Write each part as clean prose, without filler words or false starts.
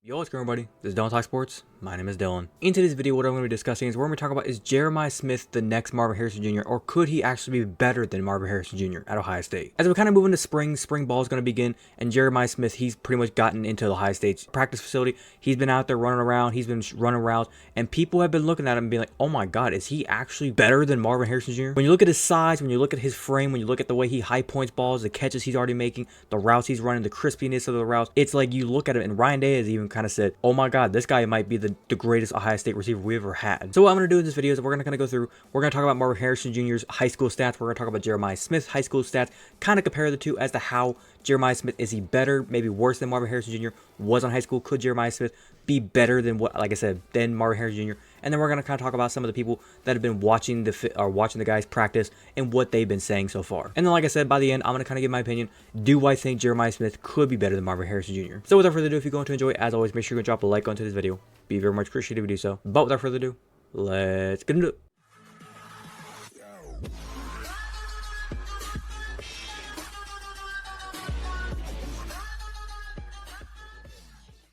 Yo, what's going on, everybody? This is Dylan Talk Sports. My name is Dylan. In today's video, what I'm going to be discussing is we're going to talk about, is Jeremiah Smith the next Marvin Harrison Jr., or could he actually be better than Marvin Harrison Jr. at Ohio State? As we kind of move into spring ball is going to begin, and Jeremiah Smith, he's pretty much gotten into the Ohio State's practice facility. He's been out there running around. He's been running routes, and people have been looking at him and being like, oh my God, is he actually better than Marvin Harrison Jr.? When you look at his size, when you look at his frame, when you look at the way he high points balls, the catches he's already making, the routes he's running, the crispiness of the routes, it's like you look at him, and Ryan Day has even kind of said, oh my God, this guy might be the greatest Ohio State receiver we ever had. So what I'm going to do in this video is we're going to go through, we're going to talk about Marvin Harrison Jr.'s high school stats. We're going to talk about Jeremiah Smith's high school stats, kind of compare the two as to how Jeremiah Smith, is he better, maybe worse than Marvin Harrison Jr. was on high school? Could Jeremiah Smith be better than what, like I said, than Marvin Harrison Jr.? And then we're going to kind of talk about some of the people that have been watching the guys practice and what they've been saying so far. And then, like I said, by the end, I'm going to kind of give my opinion. Do I think Jeremiah Smith could be better than Marvin Harrison Jr.? So without further ado, if you're going to enjoy it, as always, make sure you drop a like onto this video. Be very much appreciated if you do so. But without further ado, let's get into it.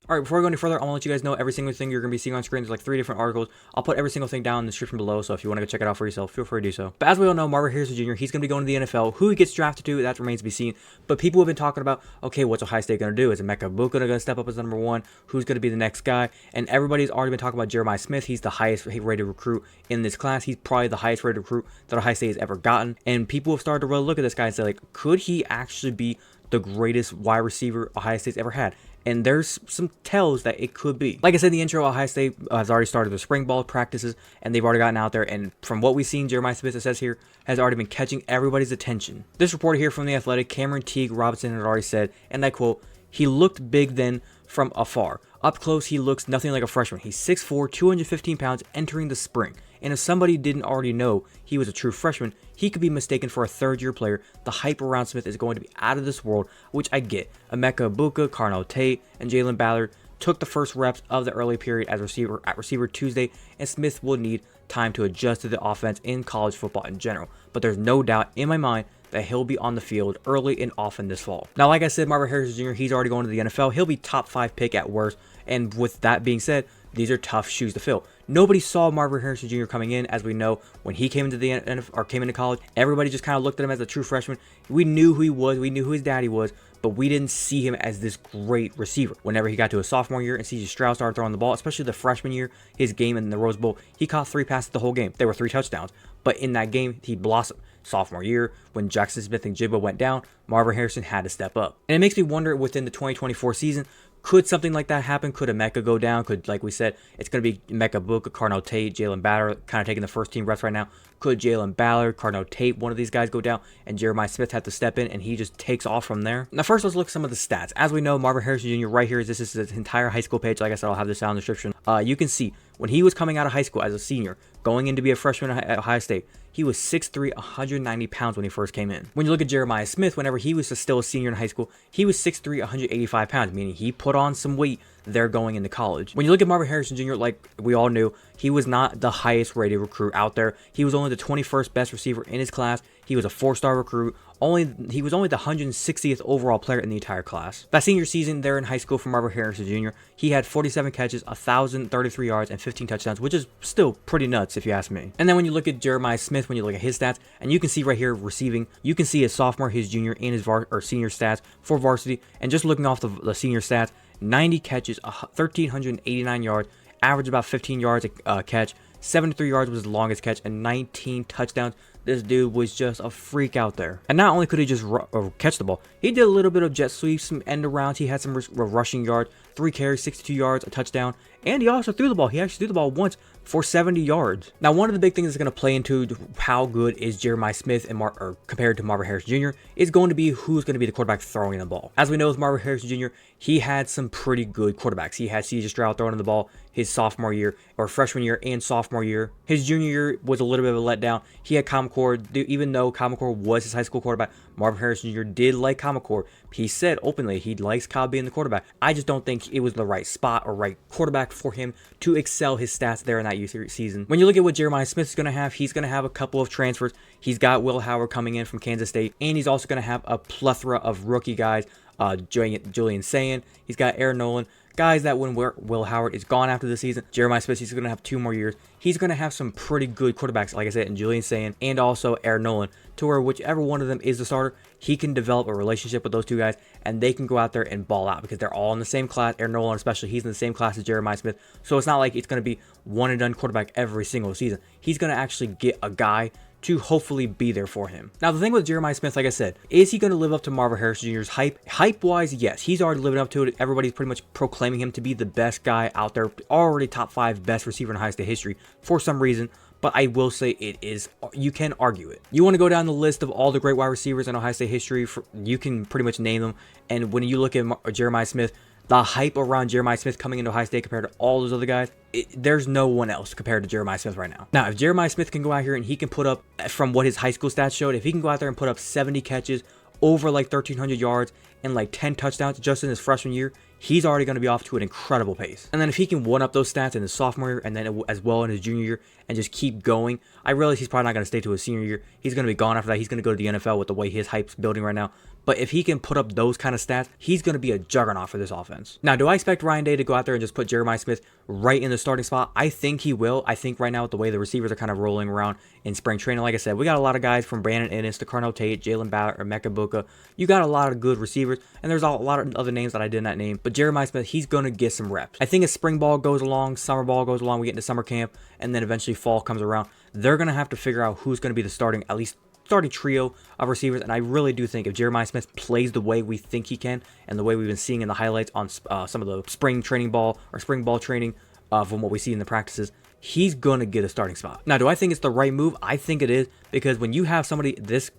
Alright, before we go any further, I want to let you guys know every single thing you're going to be seeing on screen. There's like 3 different articles. I'll put every single thing down in the description below, so if you want to go check it out for yourself, feel free to do so. But as we all know, Marvin Harrison Jr., he's going to be going to the NFL. Who he gets drafted to, that remains to be seen. But people have been talking about, okay, what's Ohio State going to do? Is Emeka Egbuka going to step up as number 1? Who's going to be the next guy? And everybody's already been talking about Jeremiah Smith. He's the highest rated recruit in this class. He's probably the highest rated recruit that Ohio State has ever gotten. And people have started to really look at this guy and say, like, could he actually be the greatest wide receiver Ohio State's ever had? And there's some tells that it could be. Like I said in the intro, Ohio State has already started the spring ball practices, and they've already gotten out there. And from what we've seen, Jeremiah Smith, it says here, has already been catching everybody's attention. This reporter here from The Athletic, Cameron Teague Robinson, had already said, and I quote, he looked big then from afar. Up close, he looks nothing like a freshman. He's 6'4", 215 pounds entering the spring. And if somebody didn't already know he was a true freshman, he could be mistaken for a third-year player. The hype around Smith is going to be out of this world, which I get. Emeka Egbuka, Carnell Tate, and Jalen Ballard took the first reps of the early period as receiver Tuesday, and Smith will need time to adjust to the offense in college football in general. But there's no doubt in my mind that he'll be on the field early and often this fall. Now, like I said, Marvin Harrison Jr., he's already going to the NFL. He'll be top 5 pick at worst. And with that being said, these are tough shoes to fill. Nobody saw Marvin Harrison Jr. coming in, as we know, when he came into the NFL, or came into college. Everybody just kind of looked at him as a true freshman. We knew who he was. We knew who his daddy was, but we didn't see him as this great receiver. Whenever he got to his sophomore year and C.J. Stroud started throwing the ball, especially the freshman year, his game in the Rose Bowl, he caught 3 passes the whole game. There were 3 touchdowns, but in that game, he blossomed. Sophomore year, when Jackson Smith and Jibba went down, Marvin Harrison had to step up. And it makes me wonder, within the 2024 season, could something like that happen? Could Emeka go down? Could, like we said, it's going to be Emeka Egbuka, Carnell Tate, Jalen Ballard kind of taking the first team reps right now. Could Jalen Ballard, Carnell Tate, one of these guys go down, and Jeremiah Smith have to step in, and he just takes off from there? Now, first, let's look at some of the stats. As we know, Marvin Harrison Jr. right here, this is his entire high school page. Like I said, I'll have this down in the description. You can see, when he was coming out of high school as a senior, going in to be a freshman at Ohio State, he was 6'3", 190 pounds when he first came in. When you look at Jeremiah Smith, whenever he was still a senior in high school, he was 6'3", 185 pounds, meaning he put on some weight there going into college. When you look at Marvin Harrison Jr., like we all knew, he was not the highest rated recruit out there. He was only the 21st best receiver in his class. He was a 4-star recruit. He was only the 160th overall player in the entire class. That senior season there in high school for Marvin Harrison Jr., he had 47 catches, 1,033 yards, and 15 touchdowns, which is still pretty nuts if you ask me. And then when you look at Jeremiah Smith, when you look at his stats, and you can see right here receiving, you can see his sophomore, his junior, and his senior stats for varsity. And just looking off the senior stats, 90 catches, 1,389 yards, average about 15 yards a catch, 73 yards was his longest catch, and 19 touchdowns. This dude was just a freak out there. And not only could he just catch the ball, he did a little bit of jet sweeps, some end arounds. He had some rushing yards, 3 carries, 62 yards, a touchdown. And he also threw the ball. He actually threw the ball once for 70 yards. Now, one of the big things that's going to play into how good is Jeremiah Smith and compared to Marvin Harrison Jr. is going to be who's going to be the quarterback throwing the ball. As we know with Marvin Harrison Jr., he had some pretty good quarterbacks. He had C.J. Stroud throwing the ball his sophomore year, or freshman year and sophomore year. His junior year was a little bit of a letdown. He had Common even though Common was his high school quarterback, Marvin Harrison Jr. did like Common He said openly he likes Cobb being the quarterback. I just don't think it was the right spot or right quarterback for him to excel his stats there in that season. When you look at what Jeremiah Smith is going to have, he's going to have a couple of transfers. He's got Will Howard coming in from Kansas State, and he's also going to have a plethora of rookie guys. Julian Sayin, he's got Aaron Nolan, guys that when Will Howard is gone after the season, Jeremiah Smith, he's going to have 2 more years. He's going to have some pretty good quarterbacks, like I said, in Julian Sayin and also Aaron Nolan, to where whichever one of them is the starter, he can develop a relationship with those 2 guys, and they can go out there and ball out because they're all in the same class. Aaron Nolan especially, he's in the same class as Jeremiah Smith, so it's not like it's going to be one and done quarterback every single season. He's going to actually get a guy to hopefully be there for him. Now, the thing with Jeremiah Smith, like I said, is he going to live up to Marvin Harrison Jr.'s hype? Hype-wise, yes. He's already living up to it. Everybody's pretty much proclaiming him to be the best guy out there, already top 5 best receiver in Ohio State history for some reason. But I will say it is, you can argue it. You want to go down the list of all the great wide receivers in Ohio State history, you can pretty much name them. And when you look at Jeremiah Smith, the hype around Jeremiah Smith coming into Ohio State compared to all those other guys, there's no one else compared to Jeremiah Smith right now. Now, if Jeremiah Smith can go out here and he can put up, from what his high school stats showed, if he can go out there and put up 70 catches, over like 1,300 yards, and like 10 touchdowns just in his freshman year, he's already going to be off to an incredible pace. And then if he can one up those stats in his sophomore year and then as well in his junior year and just keep going, I realize he's probably not going to stay to his senior year. He's going to be gone after that. He's going to go to the NFL with the way his hype's building right now. But if he can put up those kind of stats, he's going to be a juggernaut for this offense. Now, do I expect Ryan Day to go out there and just put Jeremiah Smith right in the starting spot? I think he will. I think right now with the way the receivers are kind of rolling around in spring training, like I said, we got a lot of guys from Brandon Ennis to Carnell Tate, Jalen Ballard, or Mecca Buka. You got a lot of good receivers, and there's a lot of other names that I did not name. But Jeremiah Smith, he's going to get some reps. I think as spring ball goes along, summer ball goes along, we get into summer camp, and then eventually fall comes around, they're going to have to figure out who's going to be the starting trio of receivers. And I really do think if Jeremiah Smith plays the way we think he can and the way we've been seeing in the highlights on some of the spring ball training from what we see in the practices, he's going to get a starting spot. Now, do I think it's the right move? I think it is, because when you have somebody this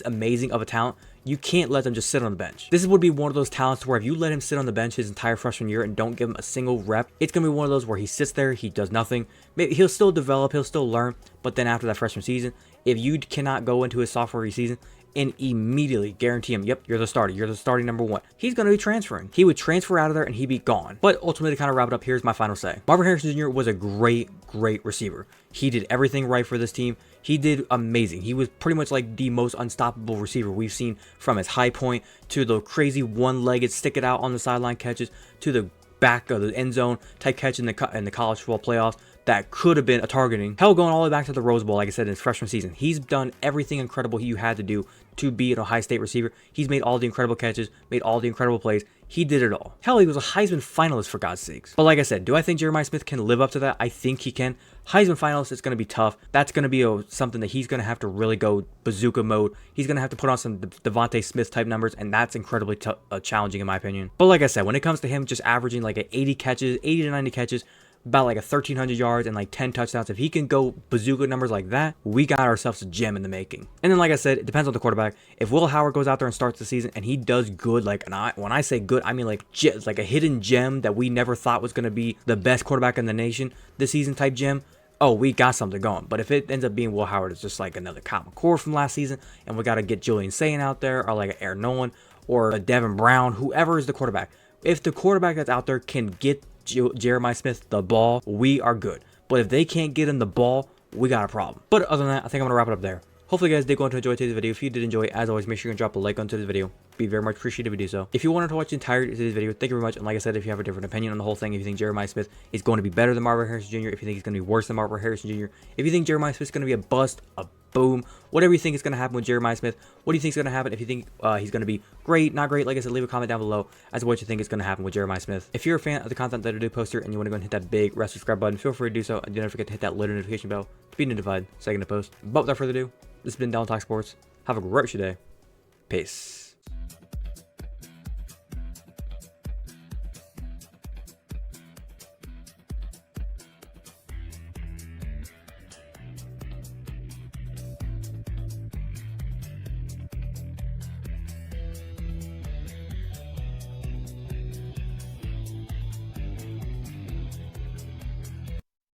amazing of a talent, you can't let them just sit on the bench. This would be one of those talents where if you let him sit on the bench his entire freshman year and don't give him a single rep, it's going to be one of those where he sits there, he does nothing. Maybe he'll still develop, he'll still learn, but then after that freshman season, if you cannot go into his sophomore season and immediately guarantee him, yep, you're the starting number 1, he's going to be transferring. He would transfer out of there and he'd be gone. But ultimately, to kind of wrap it up, here's my final say. Marvin Harrison Jr. was a great receiver. He did everything right for this team. He did amazing. He was pretty much like the most unstoppable receiver we've seen, from his high point to the crazy one-legged stick it out on the sideline catches to the back of the end zone type catch in the college football playoffs that could have been a targeting. Hell, going all the way back to the Rose Bowl, like I said, in his freshman season. He's done everything incredible you had to do to be an Ohio State receiver. He's made all the incredible catches, made all the incredible plays. He did it all. Hell, he was a Heisman finalist, for God's sakes. But like I said, do I think Jeremiah Smith can live up to that? I think he can. Heisman finalist, it's going to be tough. That's going to be something that he's going to have to really go bazooka mode. He's going to have to put on some Devontae Smith type numbers, and that's incredibly challenging in my opinion. But like I said, when it comes to him just averaging like 80 to 90 catches, about like 1,300 yards and like 10 touchdowns, if he can go bazooka numbers like that, we got ourselves a gem in the making. And then, like I said, it depends on the quarterback. If Will Howard goes out there and starts the season and he does good, when I say good, I mean like a hidden gem that we never thought was going to be the best quarterback in the nation this season type gem, oh, we got something going. But if it ends up being Will Howard, it's just like another Kyle McCord from last season, and we got to get Julian Sayin out there, or like an Aaron Nolan, or a Devin Brown, whoever is the quarterback. If the quarterback that's out there can get Jeremiah Smith the ball, we are good. But if they can't get him the ball, we got a problem. But other than that, I think I'm going to wrap it up there. Hopefully you guys did go on to enjoy today's video. If you did enjoy, as always, make sure you can drop a like on today's video. Be very much appreciated if you do so. If you wanted to watch the entirety of today's video, thank you very much. And like I said, if you have a different opinion on the whole thing, if you think Jeremiah Smith is going to be better than Marvin Harrison Jr., if you think he's going to be worse than Marvin Harrison Jr., if you think Jeremiah Smith is going to be a bust, a boom, whatever you think is going to happen with Jeremiah Smith, what do you think is going to happen? If you think he's going to be great, not great, like I said, leave a comment down below as to what you think is going to happen with Jeremiah Smith. If you're a fan of the content that I do post here and you want to go and hit that big red subscribe button, feel free to do so. And do not forget to hit that little notification bell to be notified second to post. But without further ado, this has been Down Talk Sports. Have a great day. Peace.